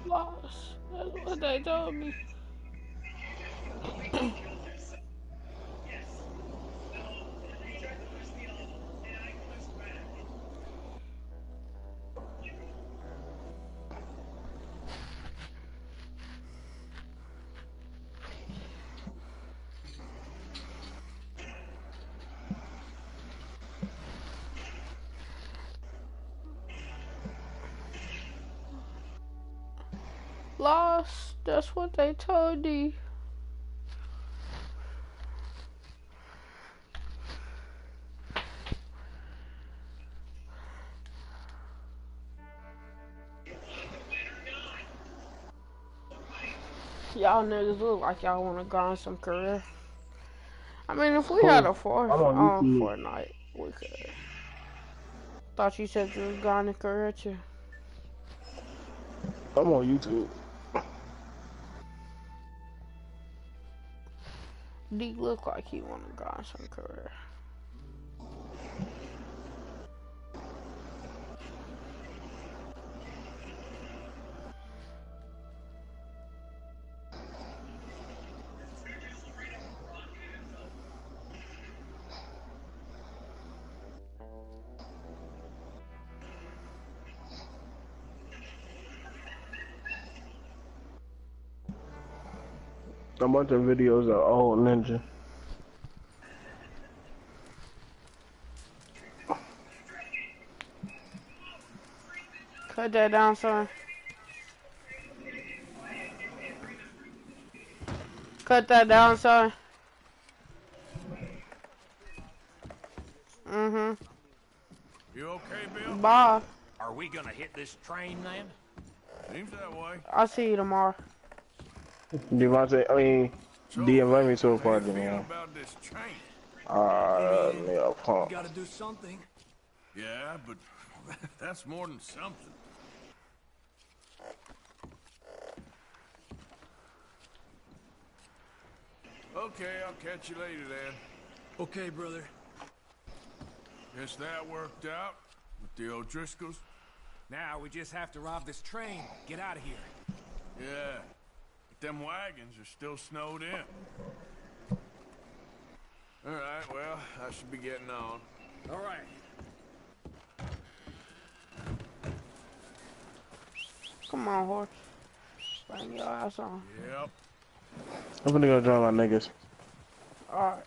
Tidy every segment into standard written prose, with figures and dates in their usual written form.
Lost. That's what they told me. Lost. That's what they told me. Y'all niggas look like y'all wanna grind some career. I mean, if we had Cool. a fourth I'm on YouTube. Fortnite, we could. Thought you said you was grinding career too. I'm on YouTube. D look like he wanna grind some career. A bunch of videos of old ninja. Cut that down, son. Cut that down, son. You okay, Bill? Bye. Are we gonna hit this train then? Seems that way. I'll see you tomorrow. Devontae, I mean, So, D invite me to a how you party, feeling man. about this train? Yeah, punk. Gotta do something. Yeah, but that's more than something. Okay, I'll catch you later then. Okay, brother. Guess that worked out with the O'Driscolls. Now we just have to rob this train. Get out of here. Yeah, but them wagons are still snowed in. All right, well, I should be getting on. All right. Come on, horse. Bring your ass on. Yep. I'm gonna go join my niggas. Alright.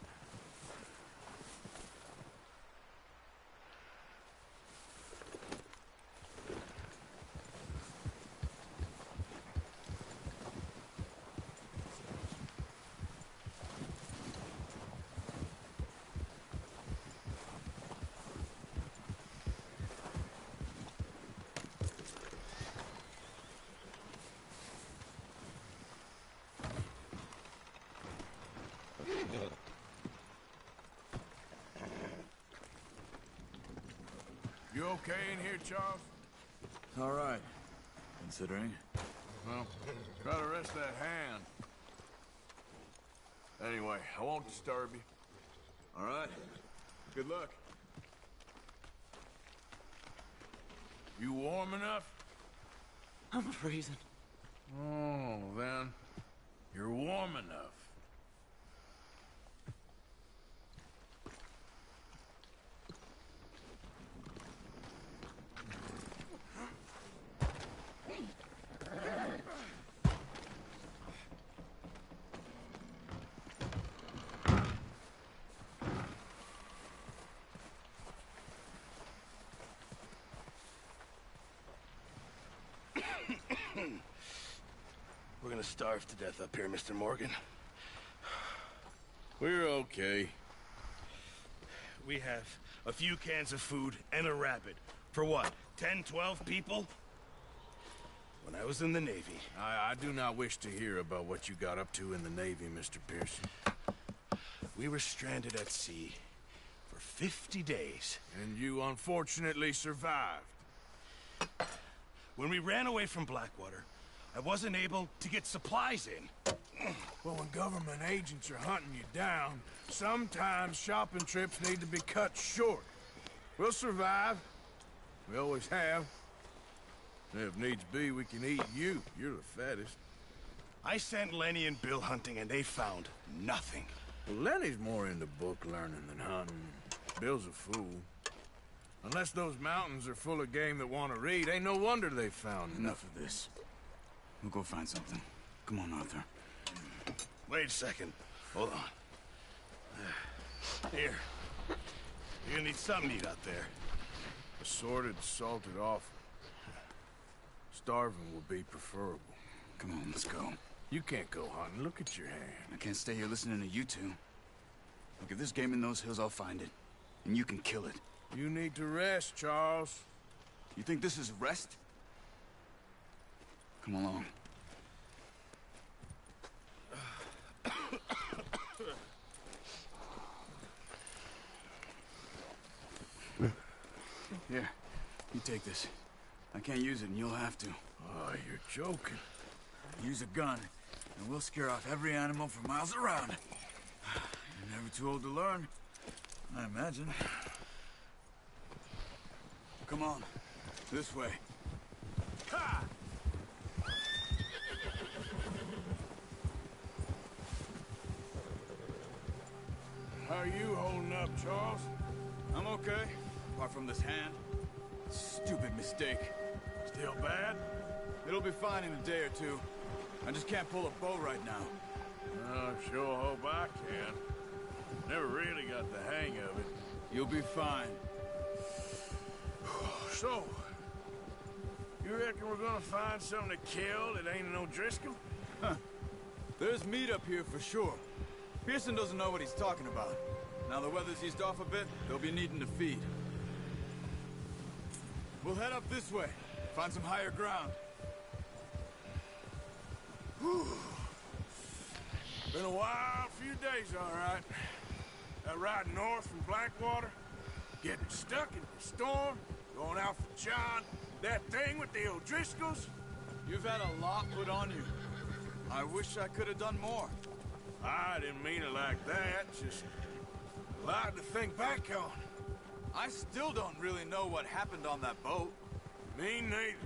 You okay in here, Charles? All right, considering. Well, try to rest that hand. Anyway, I won't disturb you. All right. Good luck. You warm enough? I'm freezing. Oh, then, you're warm enough. We're gonna starve to death up here, Mr. Morgan. We're okay. We have a few cans of food and a rabbit. For what, 10, 12 people? When I was in the Navy. I do not wish to hear about what you got up to in the Navy, Mr. Pearson. We were stranded at sea for 50 days. And you unfortunately survived. When we ran away from Blackwater, I wasn't able to get supplies in. Well, when government agents are hunting you down, sometimes shopping trips need to be cut short. We'll survive. We always have. If needs be, we can eat you. You're the fattest. I sent Lenny and Bill hunting, and they found nothing. Well, Lenny's more into book learning than hunting. Bill's a fool. Unless those mountains are full of game that want to read, ain't no wonder they found Enough of this. We'll go find something. Come on, Arthur. Wait a second. Hold on. Here. You're gonna need something to eat out there. Assorted, salted offal. Starving would be preferable. Come on, let's go. You can't go hunting. Look at your hand. I can't stay here listening to you two. Look, if there's game in those hills, I'll find it. And you can kill it. You need to rest, Charles. You think this is rest? Come along. Here, you take this. I can't use it, and you'll have to. Oh, you're joking. Use a gun, and we'll scare off every animal for miles around. You're never too old to learn, I imagine. Come on, this way. Ha! How are you holding up, Charles? I'm okay, apart from this hand. Stupid mistake. Still bad? It'll be fine in a day or two. I just can't pull a bow right now. I sure hope I can. Never really got the hang of it. You'll be fine. So, you reckon we're gonna find something to kill that ain't no Driscoll? There's meat up here for sure. Pearson doesn't know what he's talking about. Now the weather's eased off a bit, they'll be needing to feed. We'll head up this way. Find some higher ground. Whew. Been a wild few days, all right. That ride north from Blackwater, getting stuck in the storm, going out for John, that thing with the O'Driscolls. You've had a lot put on you. I wish I could have done more. I didn't mean it like that, just a lot to think back on. I still don't really know what happened on that boat. Me neither.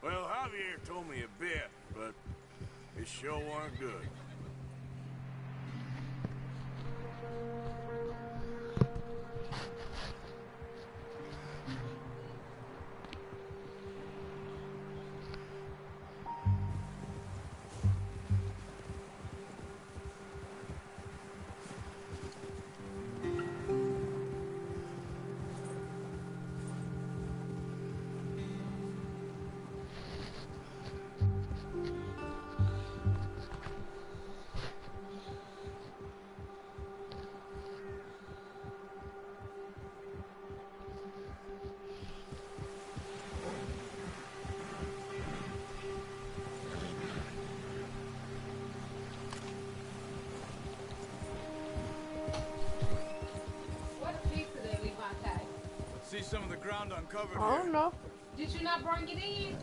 Well, Javier told me a bit, but it sure weren't good. See some of the ground uncovered I don't here. know. Did you not bring it in?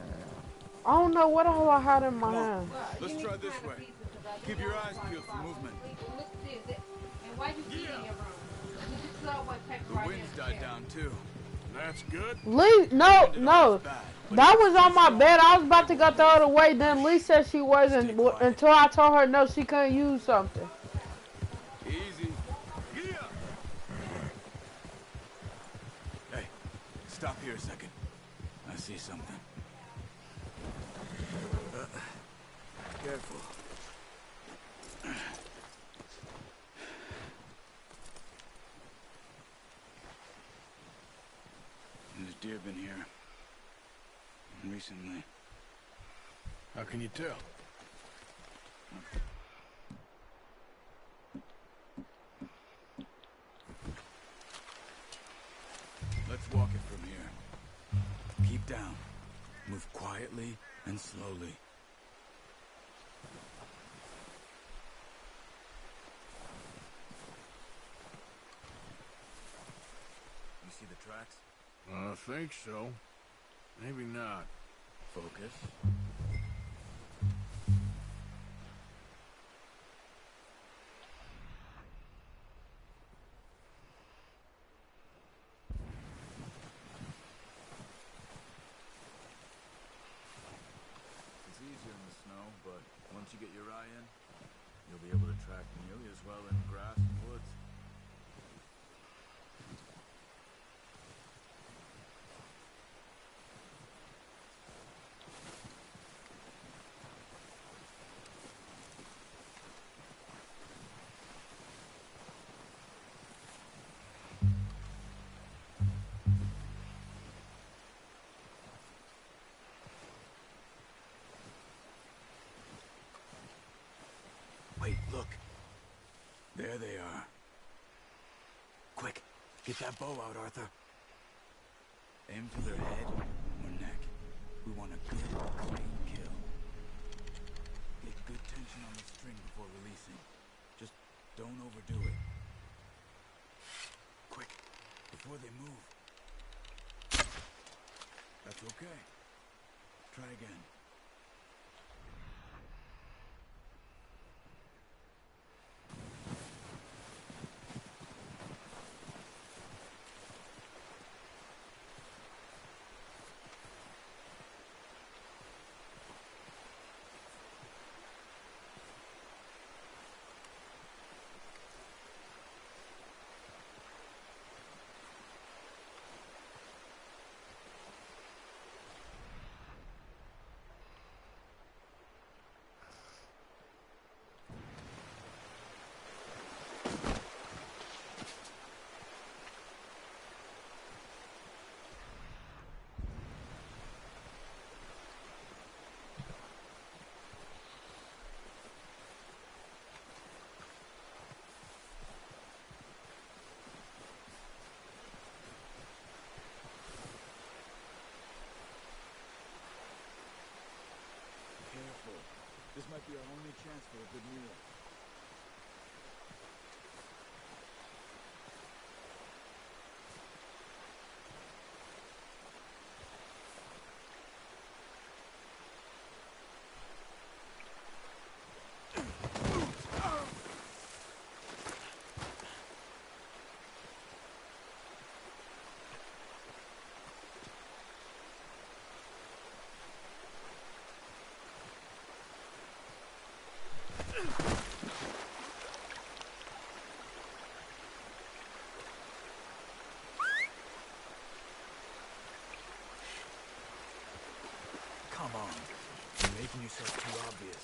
I don't know what the hell I had in my Come on. hand. Let's Give me try some this kind of way. pieces, 'cause I Keep do your not eyes want peeled to for fall movement. asleep. Look at this. And why you sit in your room? This is Subway paper The right wind's here. died down too. That's good. Lee, no. Bad, but That was on my bed. I was about to go the other way. Then Lee said she wasn't until I told her no, she couldn't use something. easy. Yeah. Hey, stop here a second. I see something. Careful. There's deer been here recently. How can you tell? Let's walk it from here. Keep down. Move quietly and slowly. You see the tracks? I think so. Maybe not. Focus. Wait, look. There they are. Quick, get that bow out, Arthur. Aim for their head or neck. We want a good, clean kill. Get good tension on the string before releasing. Just don't overdo it. Quick, before they move. That's okay. Try again. This might be our only chance for a good meal. Come on. You're making yourself too obvious.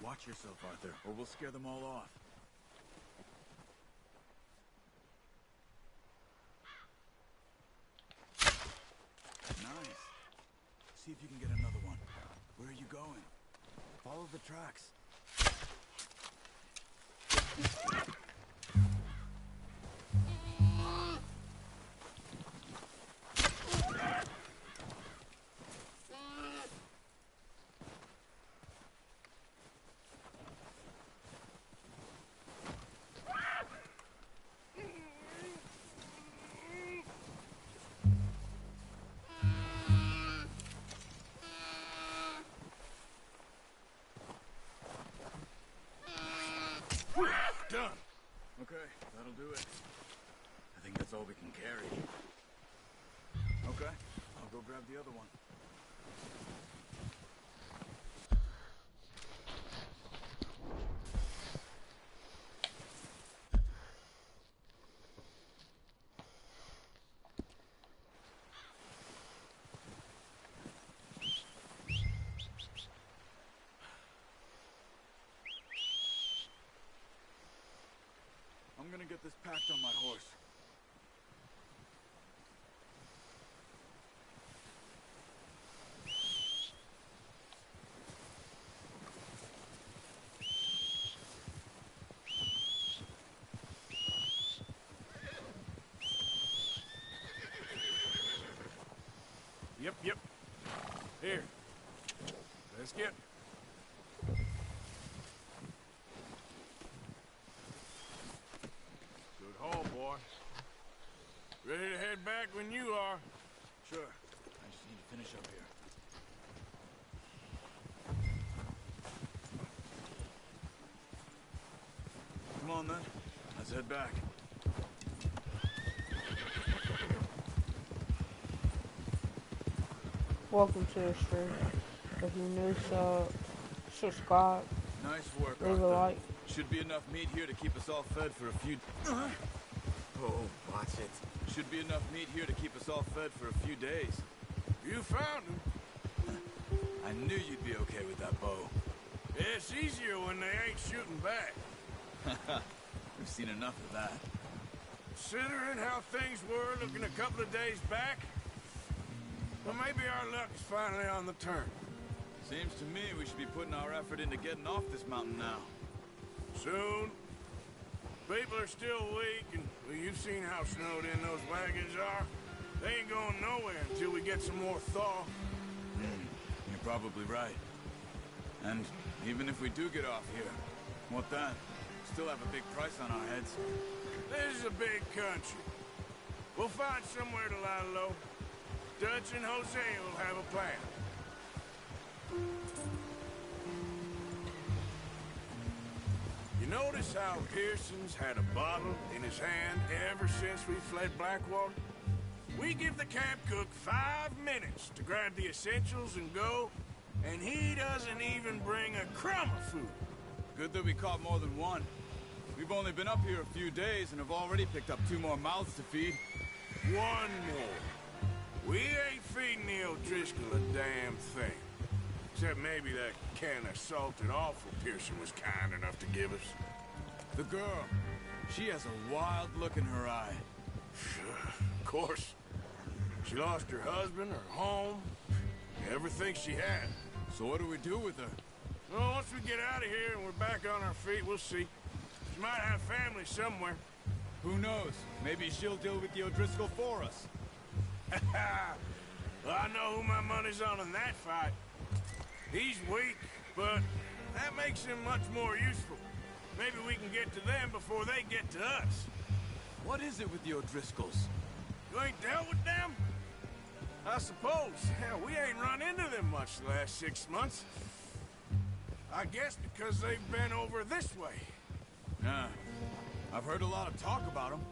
Watch yourself, Arthur, or we'll scare them all off. Nice. See if you can get another one. Where are you going? Follow the tracks. Done. Okay, that'll do it. I think that's all we can carry. Okay, I'll go grab the other one. get this packed on my horse. Yep. Here. Let's get. Good haul, boy. Ready to head back when you are. Sure. I just need to finish up here. Come on, then. Let's head back. Welcome to the stream. If you're new, subscribe. Nice work, Leave a Arthur. like. Should be enough meat here to keep us all fed for a few... Oh, watch it. Should be enough meat here to keep us all fed for a few days. You found him. I knew you'd be okay with that bow. It's easier when they ain't shooting back. We've seen enough of that. Considering how things were looking a couple of days back, well, maybe our luck is finally on the turn. Seems to me we should be putting our effort into getting off this mountain now. Soon. People are still weak, and well, you've seen how snowed in those wagons are. They ain't going nowhere until we get some more thaw. You're probably right. And even if we do get off here, what then? Still have a big price on our heads. This is a big country. We'll find somewhere to lie low. Dutch and Jose will have a plan. You notice how Pearson's had a bottle in his hand ever since we fled Blackwater? We give the camp cook 5 minutes to grab the essentials and go, and he doesn't even bring a crumb of food. Good that we caught more than one. We've only been up here a few days and have already picked up 2 more mouths to feed. 1 more. We ain't feeding the O'Driscoll a damn thing. Except maybe that can of salted offal Pearson was kind enough to give us. The girl, she has a wild look in her eye. Of course. She lost her husband, her home, everything she had. So what do we do with her? Well, once we get out of here and we're back on our feet, we'll see. She might have family somewhere. Who knows? Maybe she'll deal with the O'Driscoll for us. Well, I know who my money's on in that fight. He's weak, but that makes him much more useful. Maybe we can get to them before they get to us. What is it with the O'Driscolls? You ain't dealt with them? I suppose. Hell, we ain't run into them much the last 6 months. I guess because they've been over this way. Yeah. I've heard a lot of talk about them.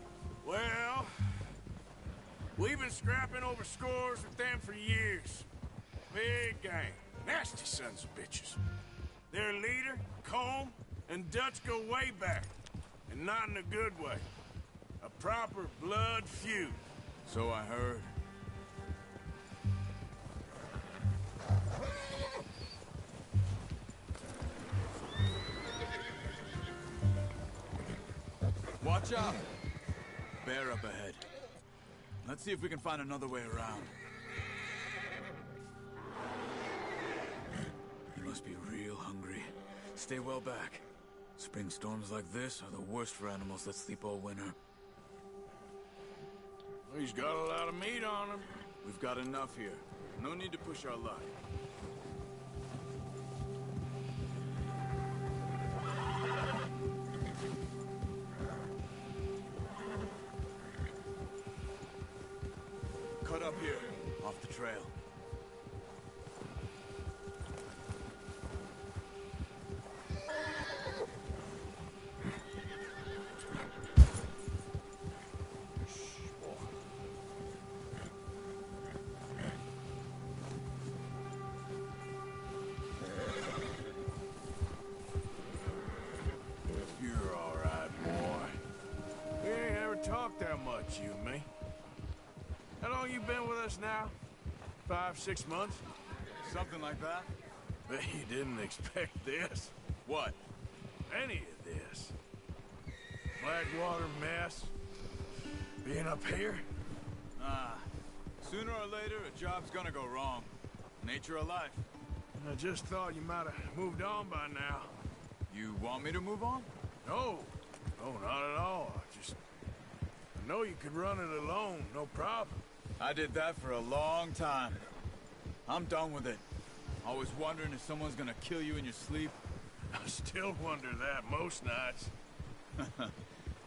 Well, we've been scrapping over scores with them for years. Big gang. Nasty sons of bitches. Their leader, Combe, and Dutch go way back. And not in a good way. A proper blood feud. So I heard. Watch out! Bear up ahead. Let's see if we can find another way around. You must be real hungry. Stay well back. Spring storms like this are the worst for animals that sleep all winter. He's got a lot of meat on him. We've got enough here. No need to push our luck. Cut up here, off the trail. You're all right, boy. We ain't ever talked that much, you and me. How long you been with us now? 5, 6 months? Something like that? Bet you didn't expect this. What? Any of this. Blackwater mess. Being up here? Sooner or later, a job's gonna go wrong. Nature of life. I just thought you might have moved on by now. You want me to move on? No. No, not at all. I know you could run it alone, no problem. I did that for a long time. I'm done with it. Always wondering if someone's gonna kill you in your sleep. I still wonder that most nights.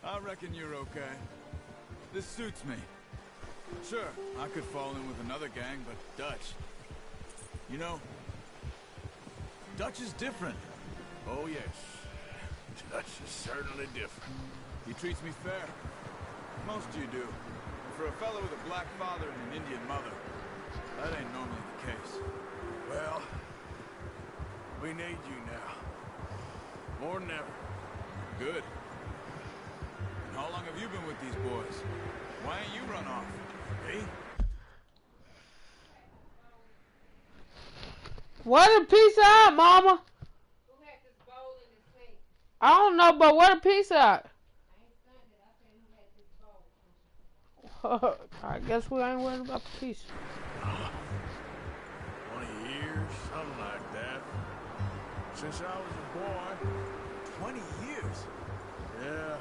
I reckon you're okay. This suits me. Sure, I could fall in with another gang, but Dutch... You know, Dutch is different. Oh, yes. Dutch is certainly different. He treats me fair. Most you do. And for a fellow with a black father and an Indian mother, that ain't normally the case. Well, we need you now. More than ever. Good. And how long have you been with these boys? Why ain't you run off? Me? Where the pizza at, Mama? Who had this bowl in his sink? I don't know, but where the pizza at? I ain't stunned it. I said who had this bowl. I guess we ain't worried about the pizza. 20 years, something like that. Since I was a boy. 20 years? Yeah.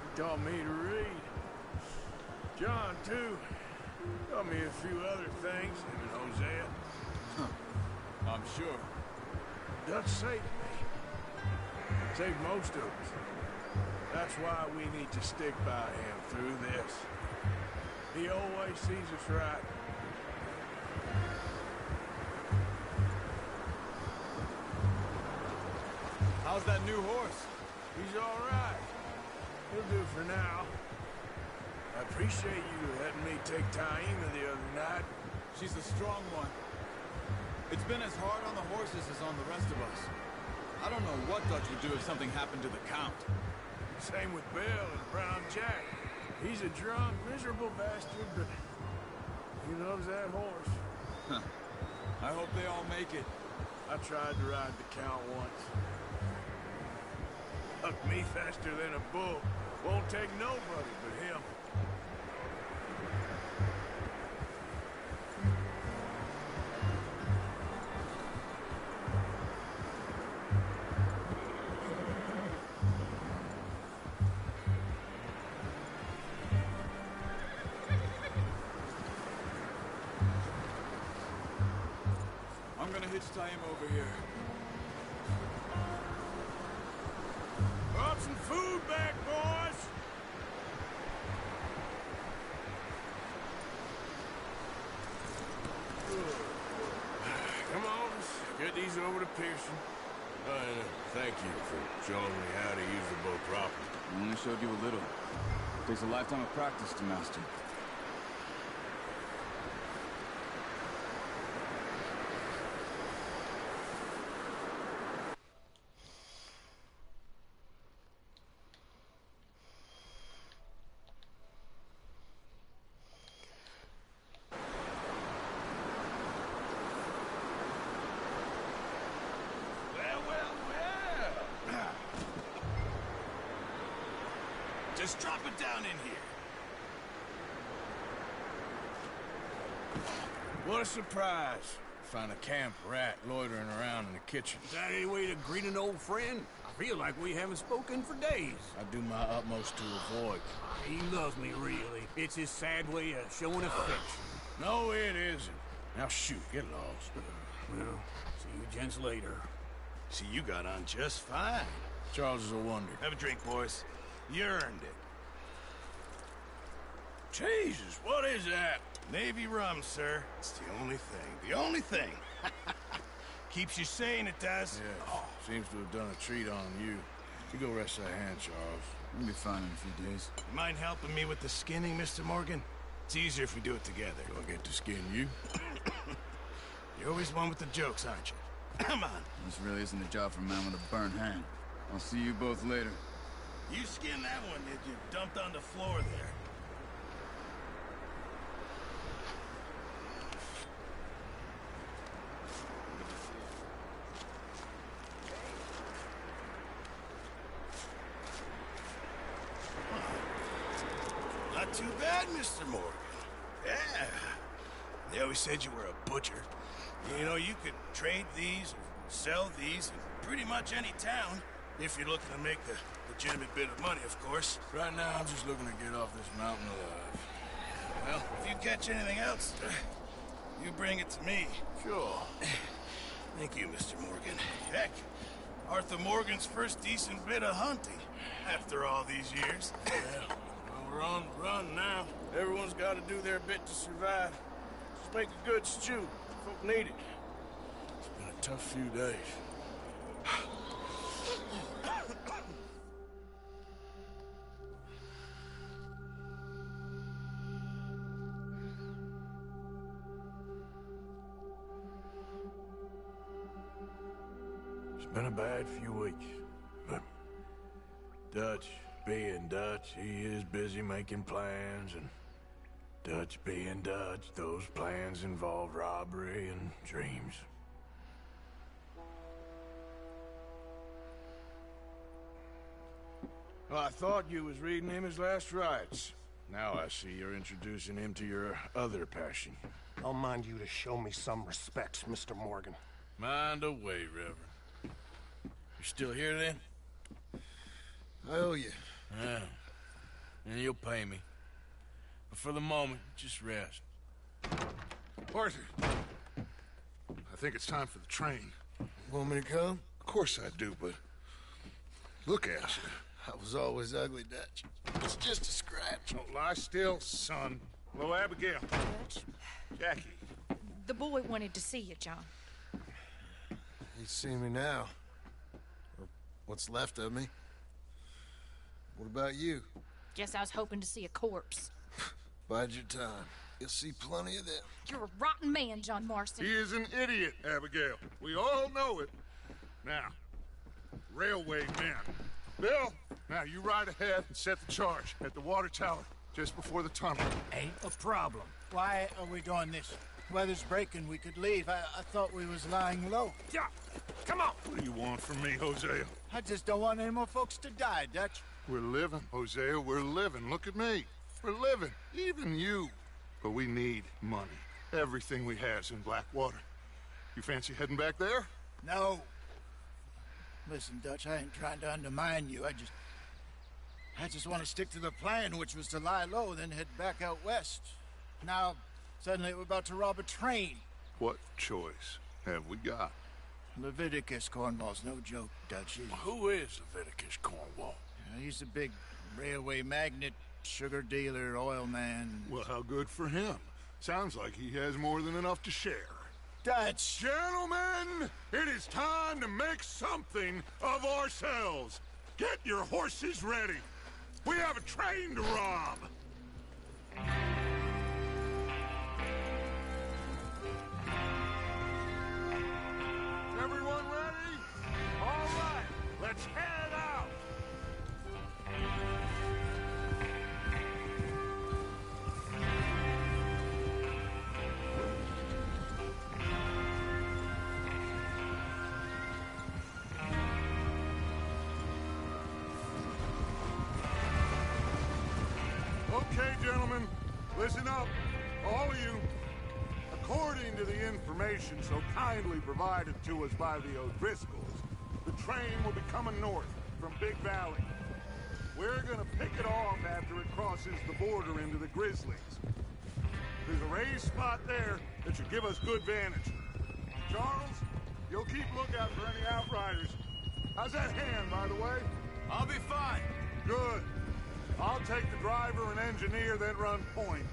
He taught me to read. John, too. Taught me a few other things, him and Hosea. I'm sure. Dutch saved me. Saved most of us. That's why we need to stick by him through this. He always sees us right. How's that new horse? He's all right. He'll do for now. I appreciate you letting me take Taima the other night. She's a strong one. It's been as hard on the horses as on the rest of us. I don't know what Dutch would do if something happened to the Count. Same with Bill and Brown Jack. He's a drunk, miserable bastard, but he loves that horse. I hope they all make it. I tried to ride the Count once. Hucked me faster than a bull. Won't take nobody but him. I'm gonna hitch tie him over here. Brought some food back, boys! Come on, let's get these over to Pearson. And thank you for showing me how to use the boat properly. I only showed you a little. Takes a lifetime of practice to master. Just drop it down in here. What a surprise. Find a camp rat loitering around in the kitchen. Is that any way to greet an old friend? I feel like we haven't spoken for days. I do my utmost to avoid. He loves me, really. It's his sad way of showing affection. No, it isn't. Now shoot, get lost. Well, see you gents later. See, you got on just fine. Charles is a wonder. Have a drink, boys. You earned it. Jesus, what is that? Navy rum, sir. It's the only thing. The only thing. Keeps you sane, it does. Yeah, seems to have done a treat on you. You go rest that hand, Charles. We'll be fine in a few days. You mind helping me with the skinning, Mr. Morgan? It's easier if we do it together. Do I get to skin you? You're always one with the jokes, aren't you? Come on. This really isn't a job for a man with a burnt hand. I'll see you both later. You skinned that one, did you? Dumped on the floor there. too bad, Mr. Morgan. Yeah. They always said you were a butcher. You know, you could trade these or sell these in pretty much any town, if you're looking to make a legitimate bit of money, of course. Right now, I'm just looking to get off this mountain alive. Well, if you catch anything else, you bring it to me. Sure. Thank you, Mr. Morgan. Heck, Arthur Morgan's first decent bit of hunting after all these years. Yeah. Well, we're on the run now. Everyone's got to do their bit to survive. Just make a good stew. Folk need it. It's been a tough few days. It's been a bad few weeks, but Dutch being Dutch, he is busy making plans, and Dutch being Dutch, those plans involve robbery and dreams. Well, I thought you was reading him his last rites. Now I see you're introducing him to your other passion. I'll mind you to show me some respect, Mr. Morgan. Mind away, Reverend. You still here, then? I owe you. Yeah. And you'll pay me. But for the moment, just rest. Arthur, I think it's time for the train. Want me to come? Of course I do, but look at you. I was always ugly, Dutch. It's just a scratch. Don't lie still, son. Hello, Abigail. Jackie. The boy wanted to see you, John. He's seen me now. Or what's left of me. What about you? Guess I was hoping to see a corpse. Bide your time. You'll see plenty of them. You're a rotten man, John Marston. He is an idiot, Abigail. We all know it. Now, railway men. Bill, now you ride ahead and set the charge at the water tower just before the tunnel. Ain't a problem. Why are we doing this? Weather's breaking. We could leave. I thought we was lying low. Yeah, come on. What do you want from me, Hosea? I just don't want any more folks to die, Dutch. We're living, Hosea. We're living. Look at me. We're living. Even you. But we need money. Everything we has in Blackwater. You fancy heading back there? No. Listen, Dutch, I ain't trying to undermine you. I just want to stick to the plan, which was to lie low, then head back out west. Now, suddenly we're about to rob a train. What choice have we got? Leviticus Cornwall's no joke, Dutch. Who is Leviticus Cornwall? He's a big railway magnate, sugar dealer, oil man. Well, how good for him. Sounds like he has more than enough to share. Dutch! Gentlemen, it is time to make something of ourselves. Get your horses ready. We have a train to rob. Everyone ready? All right, let's head out. Okay, gentlemen, listen up, all of you. According to the information so kindly provided to us by the O'Driscolls, the train will be coming north from Big Valley. We're gonna pick it off after it crosses the border into the Grizzlies. There's a raised spot there that should give us good vantage. Charles, you'll keep lookout for any outriders. How's that hand, by the way? I'll be fine. Good. I'll take the driver and engineer, then run point.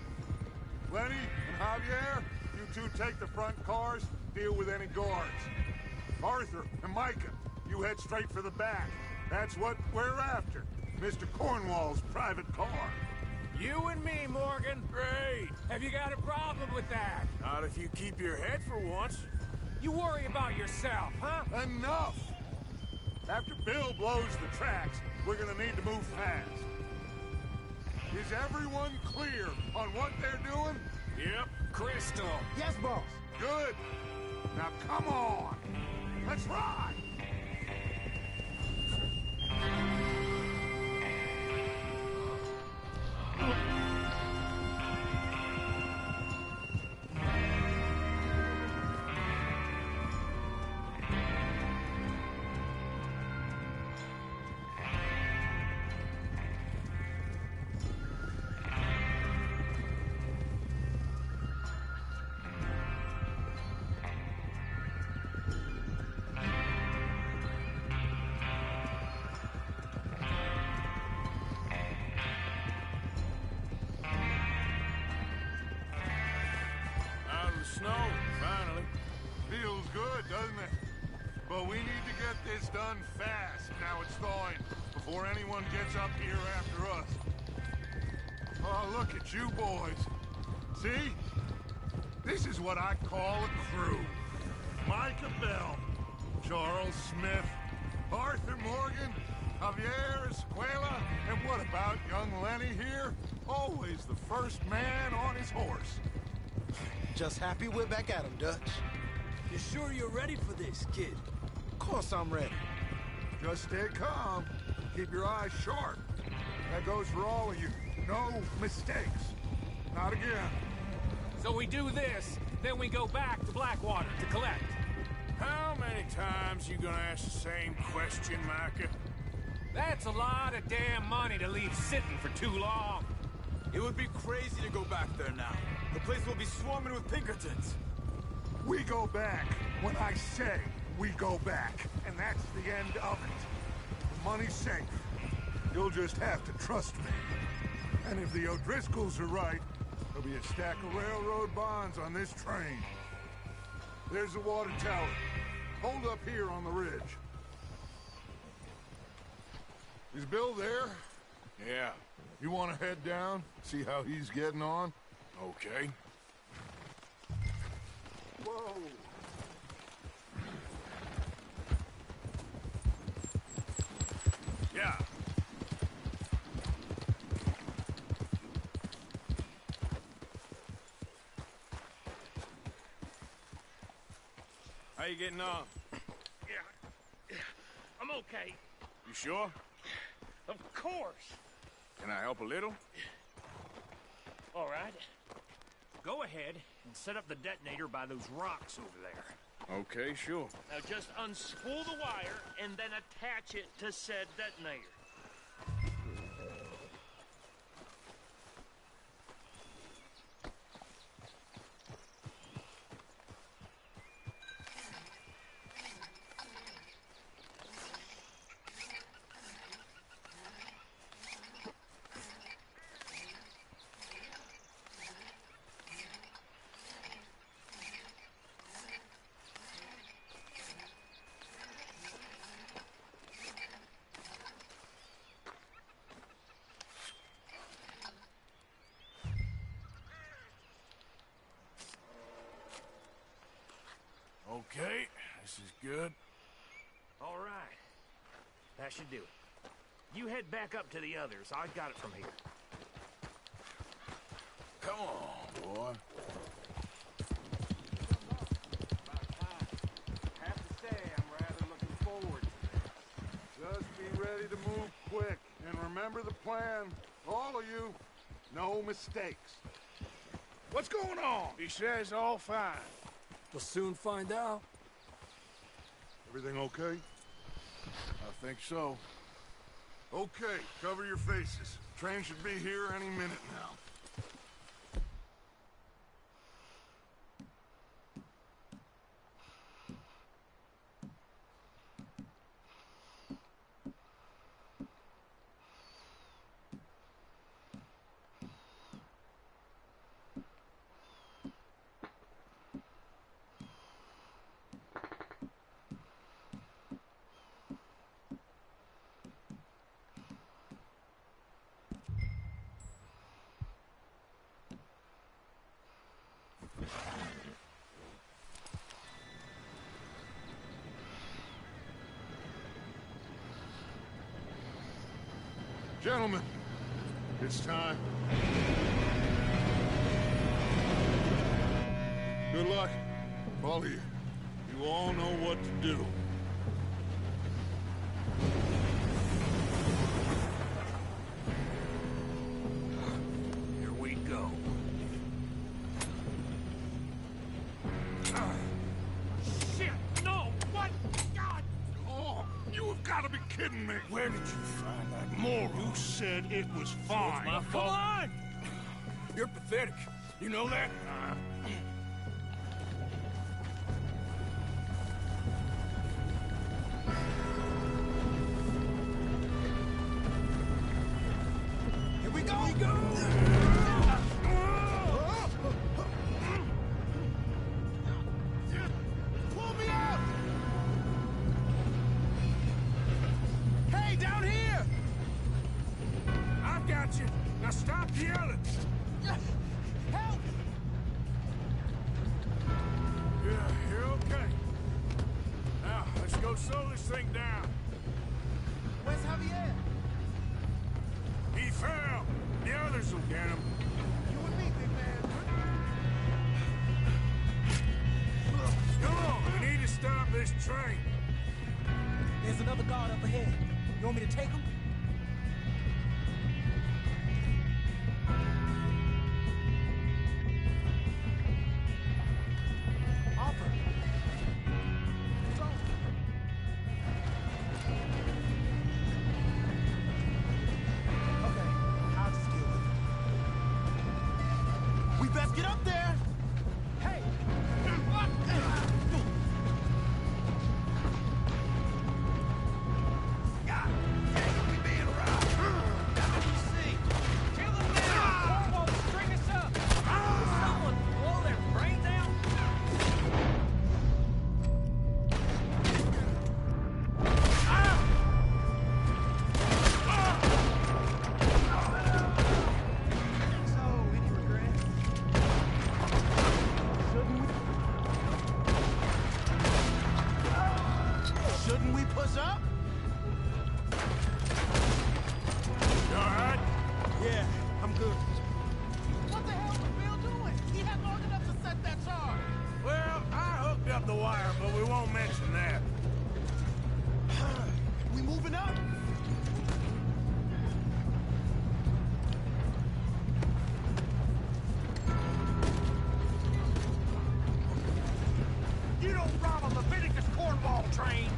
Lenny and Javier, you two take the front cars, deal with any guards. Arthur and Micah, you head straight for the back. That's what we're after. Mr. Cornwall's private car. You and me, Morgan. Great. Have you got a problem with that? Not if you keep your head for once. You worry about yourself, huh? Enough! After Bill blows the tracks, we're gonna need to move fast. Is everyone clear on what they're doing? Yep. Crystal. Yes, boss. Good. Now come on. Let's ride. Feels good, doesn't it? But we need to get this done fast, now it's thawing, before anyone gets up here after us. Oh, look at you boys. See? This is what I call a crew. Micah Bell, Charles Smith, Arthur Morgan, Javier Escuela, and what about young Lenny here? Always the first man on his horse. Just happy we're back at him, Dutch. You sure you're ready for this, kid? Of course I'm ready. Just stay calm. Keep your eyes sharp. That goes for all of you. No mistakes. Not again. So we do this, then we go back to Blackwater to collect. How many times you gonna ask the same question, Micah? That's a lot of damn money to leave sitting for too long. It would be crazy to go back there now. The place will be swarming with Pinkertons. We go back when I say we go back. And that's the end of it. The money's safe. You'll just have to trust me. And if the O'Driscolls are right, there'll be a stack of railroad bonds on this train. There's the water tower. Hold up here on the ridge. Is Bill there? Yeah. You want to head down? See how he's getting on? Okay. Whoa! Yeah. How you getting on? Yeah. I'm okay. You sure? Of course. Can I help a little? All right. Go ahead and set up the detonator by those rocks over there. Okay, sure. Now just unspool the wire and then attach it to said detonator. Okay, this is good. All right. That should do it. You head back up to the others. I got it from here. Come on, boy. I have to say, I'm rather looking forward to it. Just be ready to move quick. And remember the plan. All of you, no mistakes. What's going on? He says all fine. We'll soon find out. Everything okay? I think so. Okay, cover your faces. Train should be here any minute now. Gentlemen, it's time. Good luck, all of you. You all know what to do. Here we go. Shit! No! What? God! Oh, you have got to be kidding me. Where did you find that Moral, you said it was fine. my fault. Come on! You're pathetic. You know that? Here we go! Here we go! stop yelling! Help! Yeah, you're okay. Now, let's go slow this thing down. Where's Javier? He fell. The others will get him. You and me, big man. Come on, we need to stop this train. There's another guard up ahead. You want me to take him? Arthur. Go. Okay, I'll just deal with it. We best get up there! Hey! Shouldn't we push up? You alright? Yeah, I'm good. What the hell was Bill doing? He had long enough to set that charge. Well, I hooked up the wire, but we won't mention that. We moving up? You don't rob a Leviticus cornball train!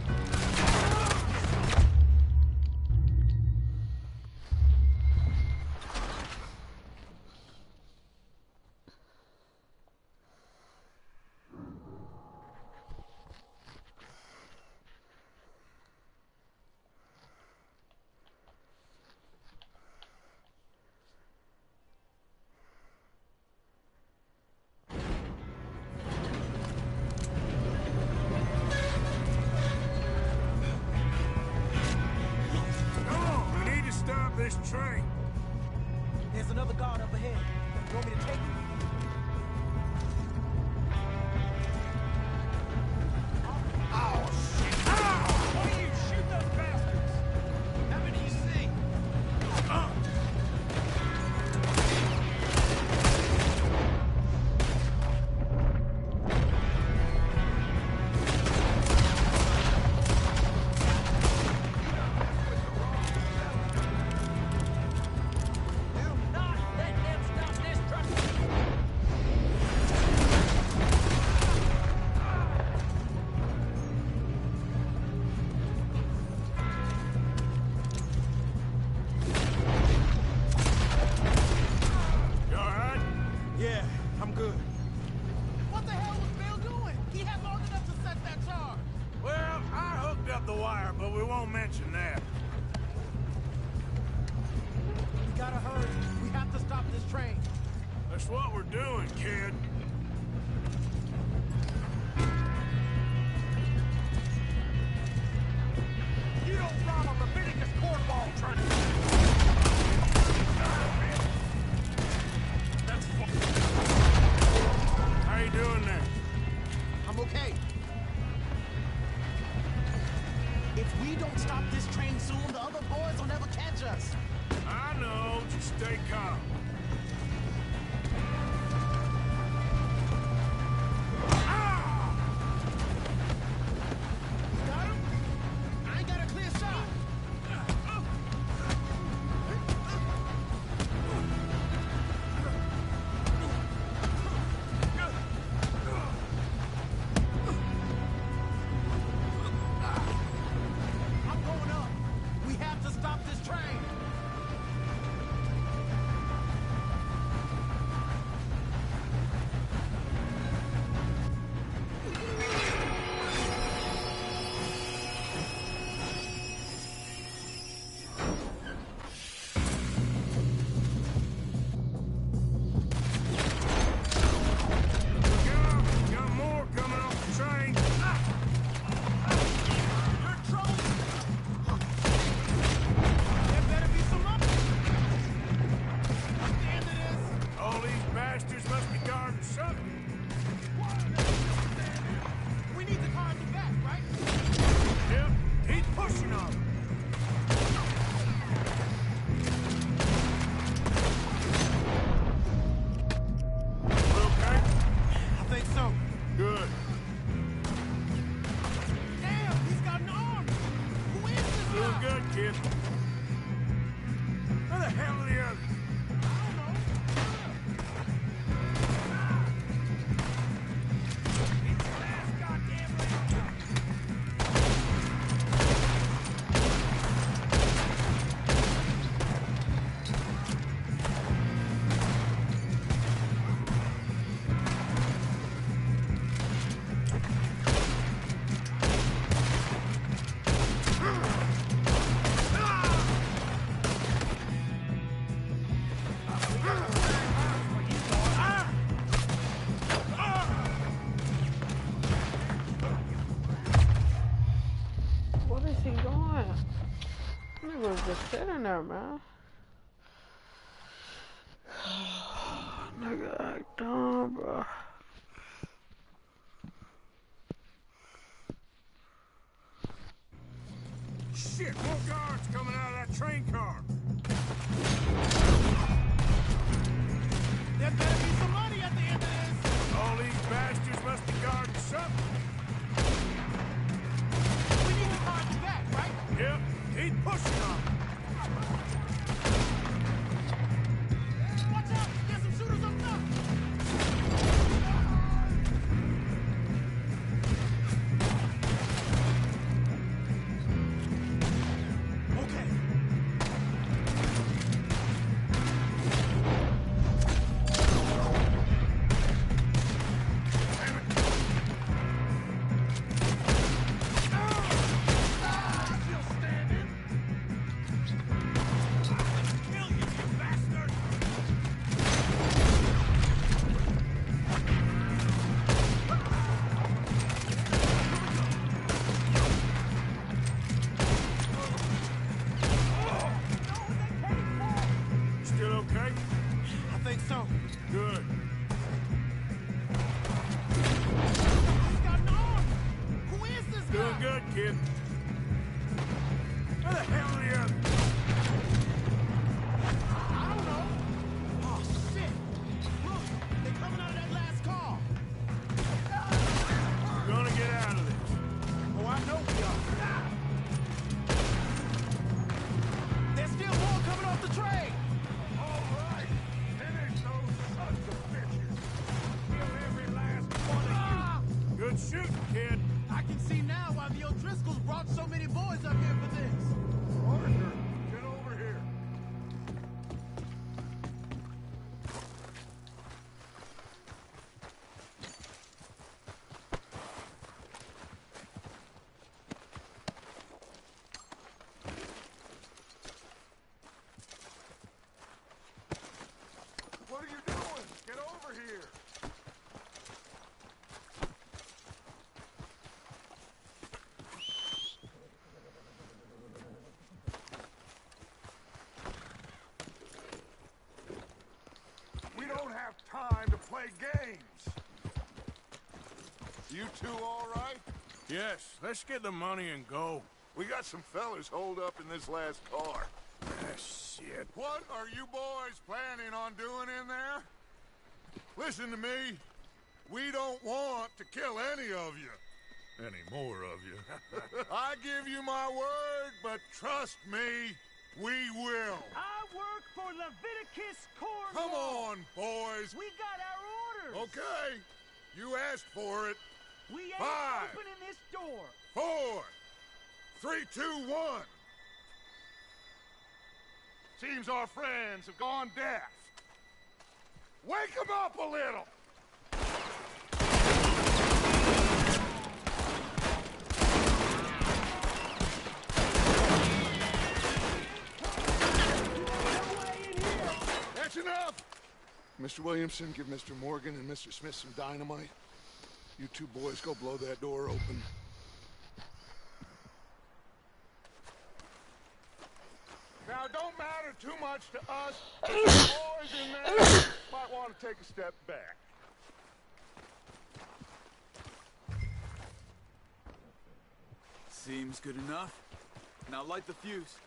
This train. There's another guard up ahead. You want me to take him? Oh, shit! Oh! Why do you shoot those bastards? How many do you see? The wire, but we won't mention that. We gotta hurry. We have to stop this train. That's what we're doing, kid. You don't rob a Leviticus cornball train. That's how you doing there? I'm okay. If we don't stop this train soon, the other boys will never catch us. I know. Just stay calm. Got him? I ain't got a clear shot. I'm going up. We have to stop this train. just sitting there, man. Nigga act dumb, bro. Shit, more guards coming out of that train car. There better be some money at the end of this. All these bastards must be guarding something. We need to guard the back, right? Yep, keep pushing on. Watch out! There's some shooters up top! Okay. Still okay? I think so. Good. He's got an arm! Who is this guy? Doing good, kid. Where the hell are the others? I don't know. Oh, shit. Look, they're coming out of that last car. We're gonna get out of this. Oh, I know we are. There's still more coming off the train. All right. Finish those sons of bitches. Kill every last one of you. Good shooting, kid. I can see now why the O'Driscolls brought so many boys up here for this. Arthur, get over here. What are you doing? Get over here. We don't have time to play games. You two all right? Yes, let's get the money and go. We got some fellas holed up in this last car. Ah, shit. What are you boys planning on doing in there? Listen to me. We don't want to kill any of you. Any more of you. I give you my word, but trust me, we will. I work for Leviticus Corps. Come on, boys. We got our orders. Okay. You asked for it. We ain't 5, opening this door. 4, 3, 2, 1. Seems our friends have gone deaf. Wake them up a little. That's enough. Mr. Williamson, give Mr. Morgan and Mr. Smith some dynamite. You two boys go blow that door open. Now, it don't matter too much to us. The boys in there might want to take a step back. Seems good enough. Now light the fuse.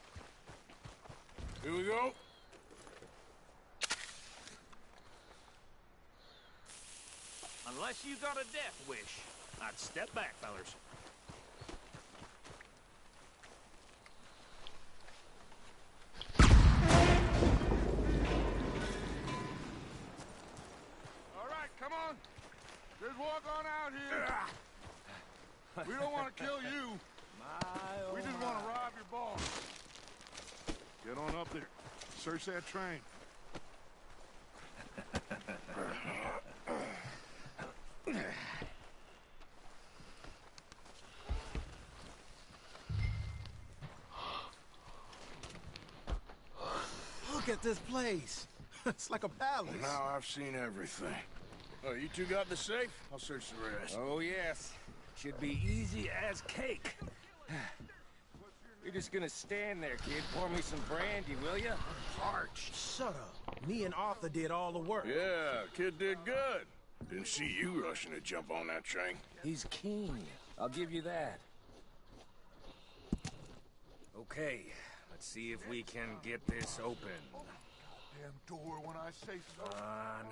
Here we go. Unless you got a death wish, I'd step back, fellers. All right, come on. Just walk on out here. We don't want to kill you. We just want to rob your boss. Get on up there. Search that train. Look at this place. It's like a palace. Now I've seen everything. Oh, you two got the safe? I'll search the rest. Oh, yes. Should be easy as cake. You're just gonna stand there, kid. Pour me some brandy, will ya? Parched. Shut up. Me and Arthur did all the work. Yeah, kid did good. Didn't see you rushing to jump on that train. He's keen. I'll give you that. Okay, let's see if we can get this open. Damn door when I say so. Come on.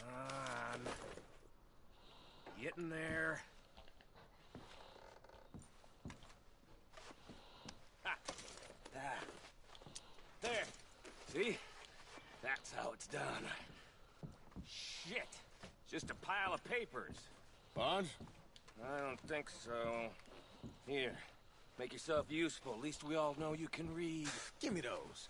Come on. Get in there. Ha! Ah. There. See? That's how it's done. Shit. Just a pile of papers. Bonds? I don't think so. Here. Make yourself useful. At least we all know you can read. Give me those.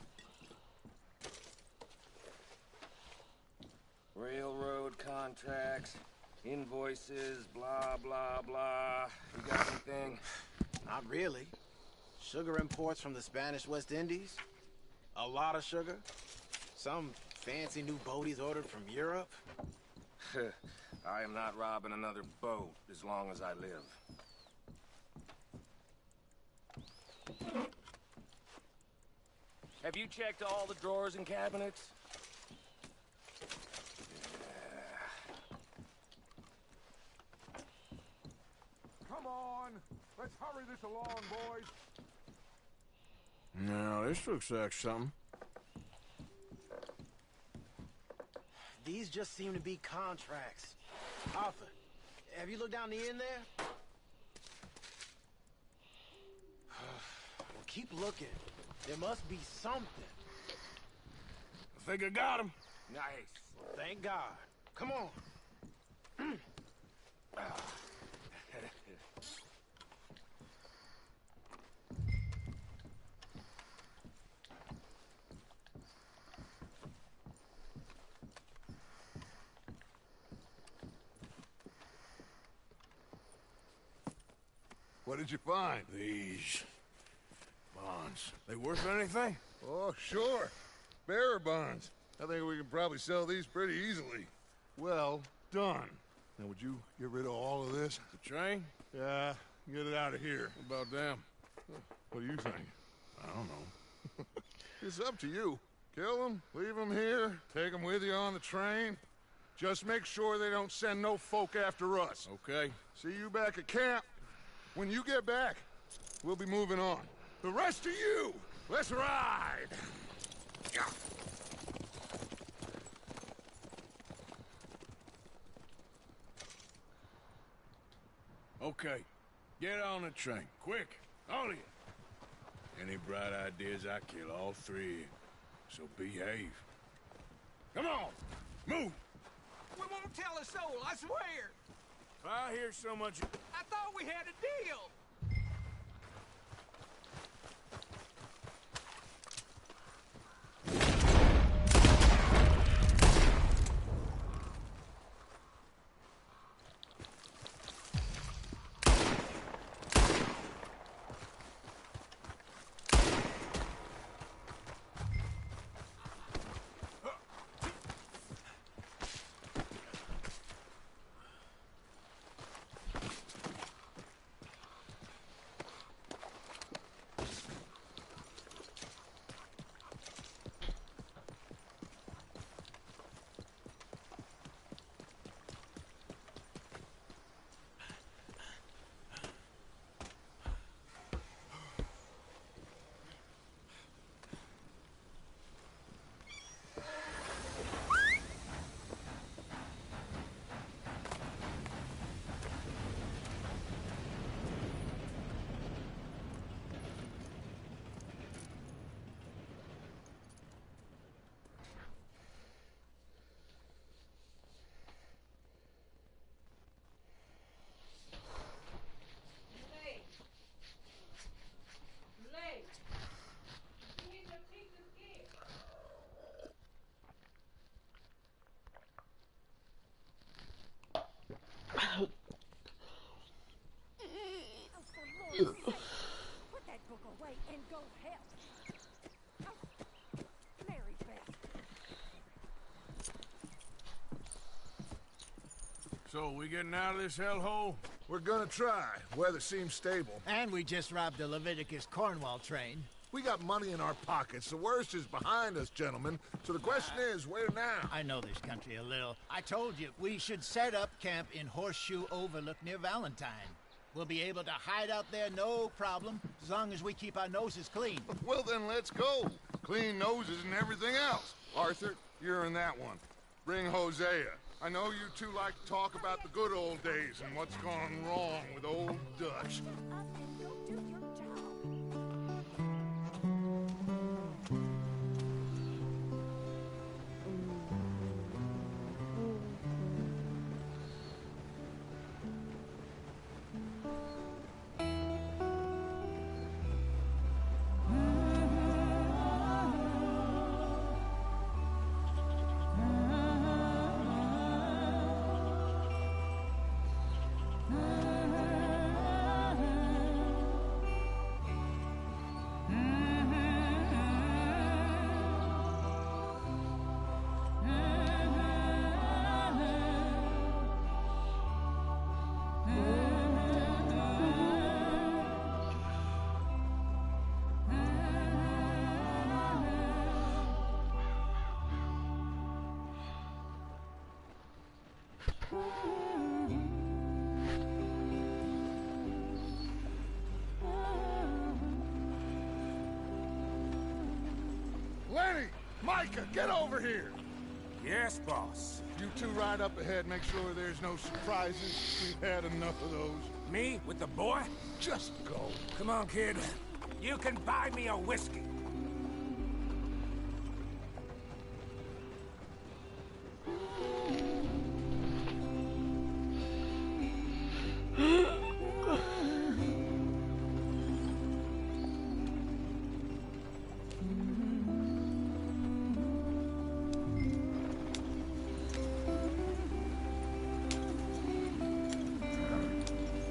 Railroad contracts, invoices, blah, blah, blah. You got anything? Not really. Sugar imports from the Spanish West Indies. A lot of sugar. Some fancy new boat he's ordered from Europe. I am not robbing another boat as long as I live. Have you checked all the drawers and cabinets? Come on. Let's hurry this along, boys. No, this looks like something. These just seem to be contracts. Arthur, have you looked down the end there? Well, keep looking. There must be something. I think I got him. Nice. Thank God. Come on. What did you find? These bonds. They worth anything? Oh, sure. Bearer bonds. I think we can probably sell these pretty easily. Well done. Now, would you get rid of all of this? The train? Yeah, get it out of here. What about them? What do you think? I don't know. It's up to you. Kill them, leave them here, take them with you on the train. Just make sure they don't send no folk after us. Okay. See you back at camp. When you get back, we'll be moving on. The rest of you, let's ride! Okay. Get on the train. Quick. All of you. Any bright ideas, I kill all three. So behave. Come on! Move! We won't tell a soul, I swear! If I hear so much... I thought we had a deal! Put that book away and go help. Oh, Mary Beth. So, we getting out of this hellhole? We're gonna try. Weather seems stable. And we just robbed a Leviticus Cornwall train. We got money in our pockets. The worst is behind us, gentlemen. So the question is, where now? I know this country a little. I told you, we should set up camp in Horseshoe Overlook near Valentine. We'll be able to hide out there, no problem, as long as we keep our noses clean. Well, then let's go. Clean noses and everything else. Arthur, you're in that one. Bring Hosea. I know you two like to talk about the good old days and what's gone wrong with old Dutch. Lenny! Micah, get over here! Yes, boss. You two ride up ahead, make sure there's no surprises. We've had enough of those. Me? With the boy? Just go. Come on, kid. You can buy me a whiskey.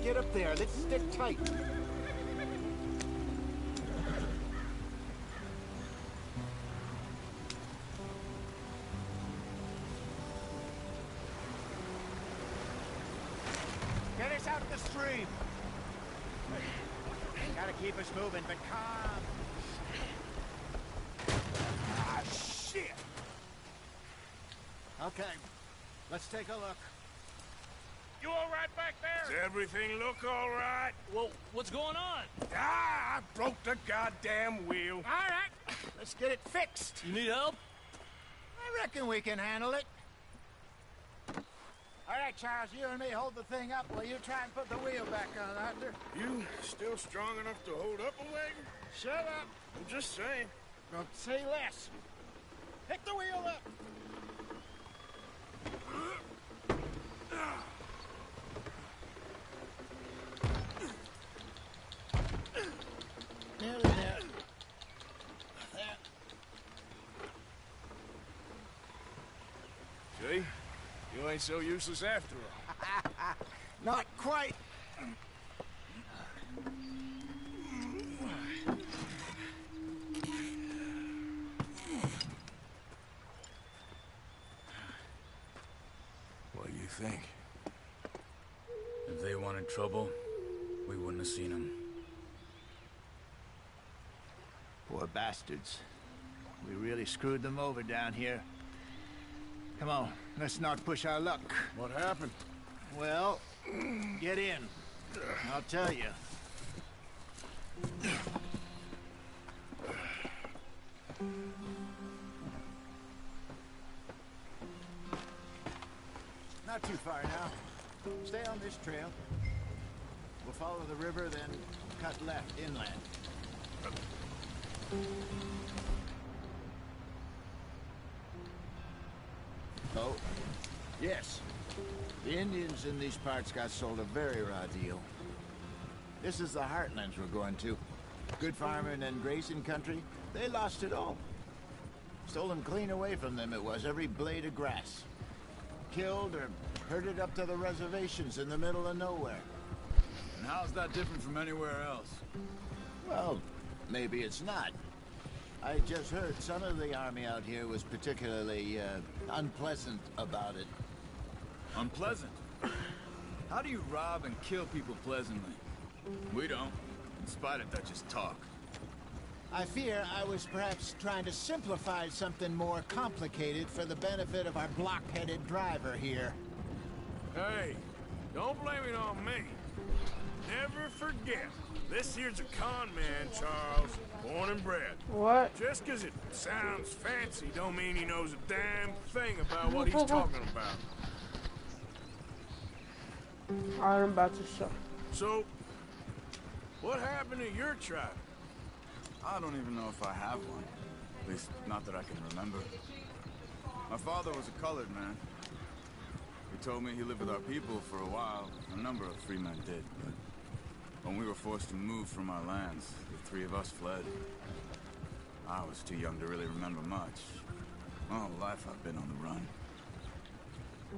Get up there, let's stick tight. Get us out of the stream. Gotta keep us moving, but calm. Ah, shit! Okay, let's take a look. You all right back there? Does everything look all right? Well, what's going on? Ah, I broke the goddamn wheel. All right, let's get it fixed. You need help? I reckon we can handle it. All right, Charles, you and me hold the thing up while you try and put the wheel back on, Arthur. You still strong enough to hold up a wagon? Shut up. I'm just saying. Don't say less. Pick the wheel up. Nearly there. There. See? You ain't so useless after all. Not quite. What do you think? If they wanted trouble, we wouldn't have seen them. Poor bastards. We really screwed them over down here. Come on, let's not push our luck. What happened? Well, get in. I'll tell you. Not too far now. Stay on this trail. We'll follow the river, then cut left inland. Oh, yes. The Indians in these parts got sold a very raw deal. This is the heartlands we're going to. Good farming and grazing country, they lost it all. Stolen clean away from them it was, every blade of grass. Killed or herded up to the reservations in the middle of nowhere. And how's that different from anywhere else? Well, maybe it's not. I just heard some of the army out here was particularly, unpleasant about it. Unpleasant? How do you rob and kill people pleasantly? We don't, in spite of Dutch's talk. I fear I was perhaps trying to simplify something more complicated for the benefit of our block-headed driver here. Hey, don't blame it on me. Never forget, this here's a con man, Charles, born and bred. What? Just 'cause it sounds fancy don't mean he knows a damn thing about what he's talking about. I'm about to show. So, what happened to your tribe? I don't even know if I have one. At least, not that I can remember. My father was a colored man. He told me he lived with our people for a while. A number of free men did, but when we were forced to move from our lands, the three of us fled. I was too young to really remember much. My whole life I've been on the run.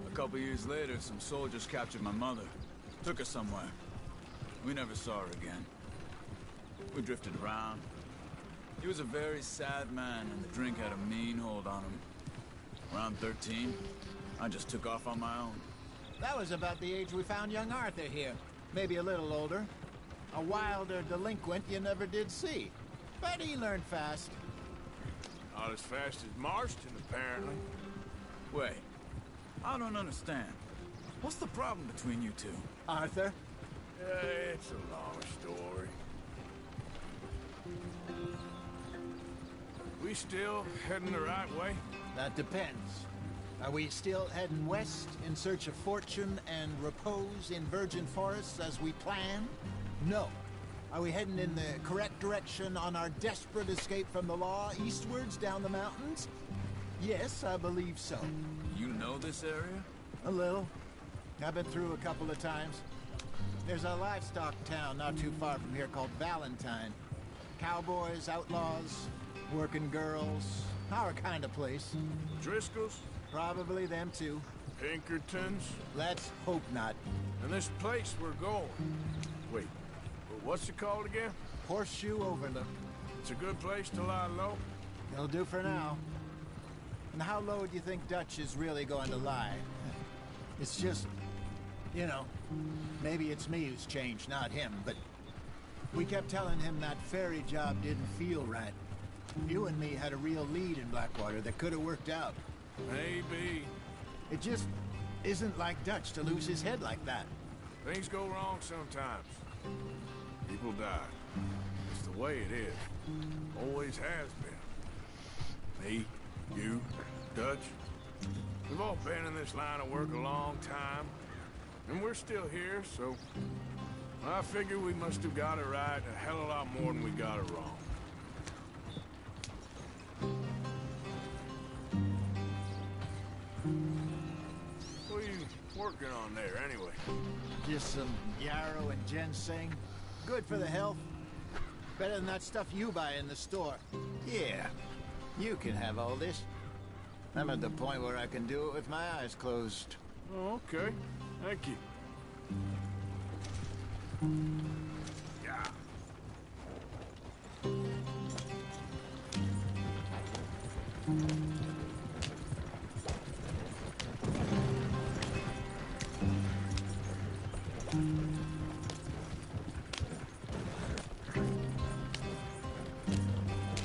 A couple years later, some soldiers captured my mother. Took her somewhere. We never saw her again. We drifted around. He was a very sad man, and the drink had a mean hold on him. Around 13, I just took off on my own. That was about the age we found young Arthur here. Maybe a little older. A wilder delinquent you never did see. But he learned fast. Not as fast as Marston, apparently. Wait, I don't understand. What's the problem between you two? Arthur? It's a long story. We still heading the right way? That depends. Are we still heading west in search of fortune and repose in virgin forests as we planned? No. Are we heading in the correct direction on our desperate escape from the law eastwards down the mountains? Yes, I believe so. You know this area? A little. I've been through a couple of times. There's a livestock town not too far from here called Valentine. Cowboys, outlaws, working girls, our kind of place. Driscoll's? Probably them too. Pinkertons? Let's hope not. And this place we're going. Wait, what's it called again? Horseshoe Overlook. It's a good place to lie low? It'll do for now. And how low do you think Dutch is really going to lie? It's just, you know, maybe it's me who's changed, not him, but we kept telling him that ferry job didn't feel right. You and me had a real lead in Blackwater that could have worked out. Maybe. It just isn't like Dutch to lose his head like that. Things go wrong sometimes. People die. It's the way it is. Always has been. Me, you, Dutch. We've all been in this line of work a long time. And we're still here, so I figure we must have got it right a hell of a lot more than we got it wrong. What are you working on there, anyway? Just some yarrow and ginseng. Good for the health. Better than that stuff you buy in the store. Yeah, you can have all this. I'm at the point where I can do it with my eyes closed. Oh, okay. Thank you. Yeah.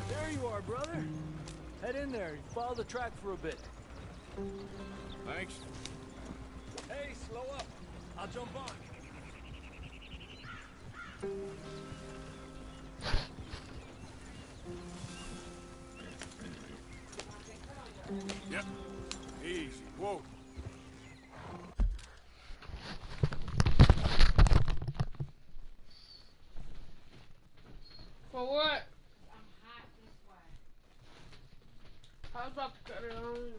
There you are, brother. Head in there and follow the track for a bit. Thanks. Hey, slow up. I'll jump on. Yep. Easy. Whoa. For what? I was about to cut it on anyway.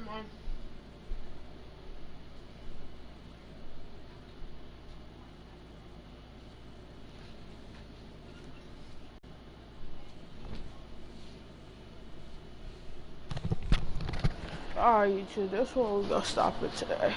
on. Alright, YouTube, that's where we're gonna stop it today.